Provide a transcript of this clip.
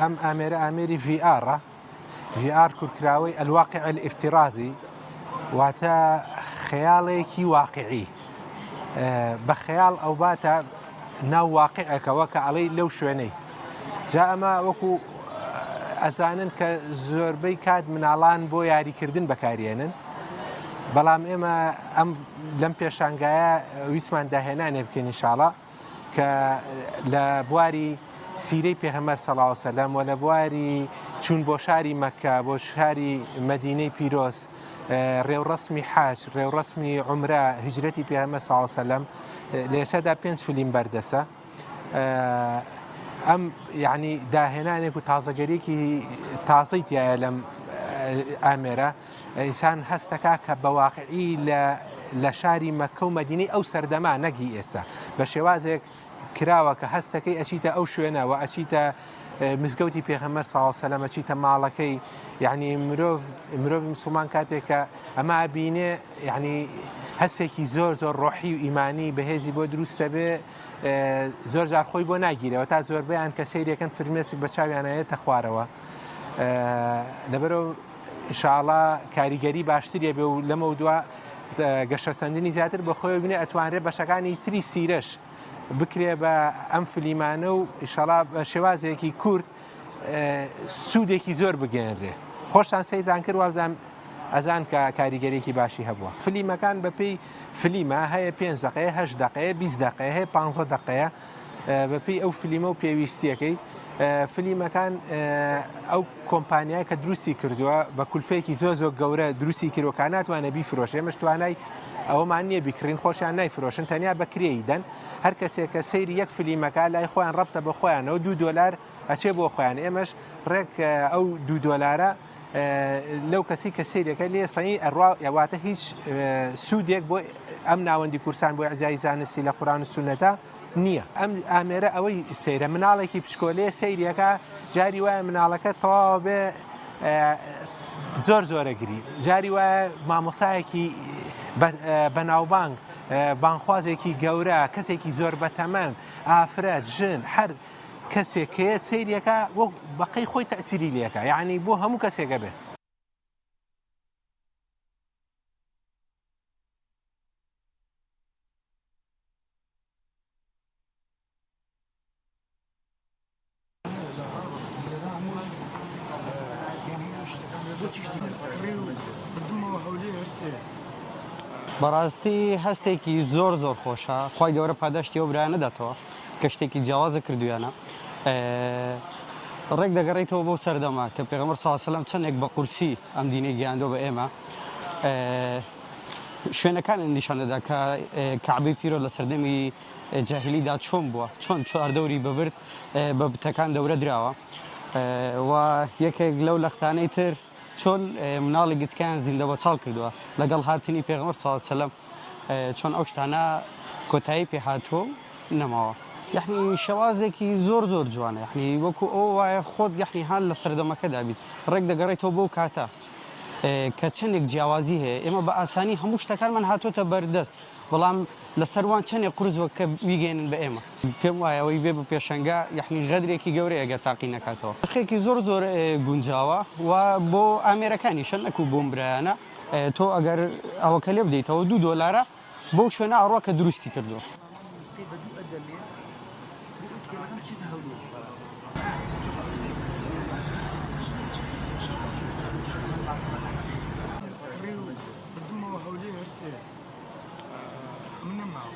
ئەم ئامێری VR کورکراوەی الواقع الافترازی واتە خەیاڵێکی واقعی بە خەیاڵ ئەو باتە ناو واقعەکەوە کە ئەڵەی لەو شوێنەی جا ئەمە وەکو ئەزانن کە زۆربەی کات مناڵان بۆ یاریکردن بەکارێنن بەڵام ئێمە ئەم لەم پێشانگایە ویسمان داهێنانێ بکەین ئینشاڵڵا کە لە بواری سیرەی پێغەمبەر صلی الله علیه و سلم و لە بواری چوون بۆ شاری مەککە بۆ شاری مەدینەی پیرۆز ڕێوڕەسمی حاج ڕێوڕەسمی عومرە هیجرەتی پێغەمبەر صلی الله علیه و سلم لە ئێستادا 5 فیلم بەردەسە ئەم یعنی داهێنانێک و تازەگەریەکی تازەی تایە لەم ئامێرە ئینسان هەستەکە کە بە واقعی لە شاری مەککە و مەدینەی ئەو سەردەما نەگی ئێستا بە شێوازێک کراوە کە هەستەکەی ئەچیتە ئەو شوێنەوە ئەچیتە مزگەوتی پێغەمبەر صلی الله علیه و سلم ئەچیتە ماڵەکەی یعنی مرۆڤ مسلمان کاتێکە ئەمە بینێ یعنی هەستێکی زۆر ڕۆحی و ئیمانی بەهێزی بۆ دروستە بێ زۆر جار خۆی بۆ ناگیرەوە تا زۆربیان کە سەیرەکەن فرمێسک بە چاویانەیەتە خوارەوە لەبەرەوە ئینشاءڵڵا کاریگەری باشترێ بێ و لەمە دووە گەشە سەندنی زیاتر بە خۆی بنێ ئەتوانرێت بەشەکانی تری سیرەش بکرێ بە ئەم فلیمانە و ئینشاءڵڵا بە شێوازێکی کورت سوودێکی زۆر بگەێنرێ خۆشتان سەیران کرد وابزانم ئەزان کە کاریگەرێکی باشی هەبووە فلیمەکان بەپێی فلیمە هەیە 5 دقەیە 8 دقەیە 20 دقەیە هەیە 15 دقەیە بەپێی ئەو فلیمە و پێویستیەکەی فلیمەکان ئەو کۆمپانیای کە دروستی کردووە بە کولفەیەکی زۆر گەورە دروستی کیرۆکان ناتوانە بیفرۆشێ ئێمەش توانای ئەوەمان نییە بیکڕین خۆشیان نایفرۆشن تەنیا بەکرێی دەن هەر کەسێک کە سەیری یەک فلیمەکە لای خۆیان ڕەبتە بە خۆیانەوە $2 ئەچێ بۆ خۆیان ئێمەش ڕێک ئەو $2 لەو کەسی کە سیرەکە لێ سەنی ئەڕوا یاواتە هیچ سوودێک بۆ ئەم ناوەندی کورسان بۆ عزای زانستی لە قورآن و سونەتە نییە ئەم ئامێرە ئەوەی سەیرە مناڵێکی پشکۆلێ سەیریەکە جاری وایە مناڵەکە تەواو بێ زۆرەگری جاری وایە مامۆسایەکی بەناوبانگ بانخوازێکی گەورە کەسێکی زۆر بەتەمەن ئافرەت ژن هەر کەسێکەیە سەیریەکە وەک بەقەی خۆی تەسیری لێەکە یعنی بۆ هەموو کەسێکە بێت بەڕاستی هەستێکی زۆر خۆشە خی گەورە پاداشتی ئەو برایە نەداتەوە کە شتێکی جیاوازە کردویانە ڕێک دەگەڕێیتەوە بۆ سەردەما کە پێغەمبەر صلی الله علیه و سلم چەندێک بە قورسی ئەم دینەی گەیاندۆ بە ئێمە شوێنەکان نیشان دەدا کە کەعبەی پیرۆ لە سەردەمی جاهیلیدا چۆن بووە چۆن چواردەوری بەبرد بە بتەکان دەورە دراوە و یەکێک لەو لەختانەی تر چۆن مناڵی گچکیان زیندە بە چاڵ کردووە لەگەڵ هاتنی پێغەمبەر صلی الله علیه و سلم چۆن ئەو شتانە کۆتایی پێهاتووە نەماوە یعنی شەوازێکی زۆر جوانە یعنی وەکو ئەو وایە خۆت یعنی هەان لە سەردەمەکەدا بیت ڕێک دەگەڕێتەوە بۆ کاتە کە چەندێک جیاوازی هەیە ئێمە بە ئاسانی هەموو شتەکانمان هاتوۆتە بەردەست بەڵام لەسەروان چەندێک قورسوە کە بیگەێنن بە ئێمە پێم وایە ئەوەی بێ بە پێشەنگا یعنی غەدرێکی گەورەیە ئەگەر تاقی نەکاتەوە خێکی زۆر گونجاوە و بۆ ئامێرەکانی شەن نەکو بۆم برایانە تۆ ئەگەر ئەوەکە لێ بدەیتەوە $2 بۆ شوێنە ئەڕوا کە دروستی کردووە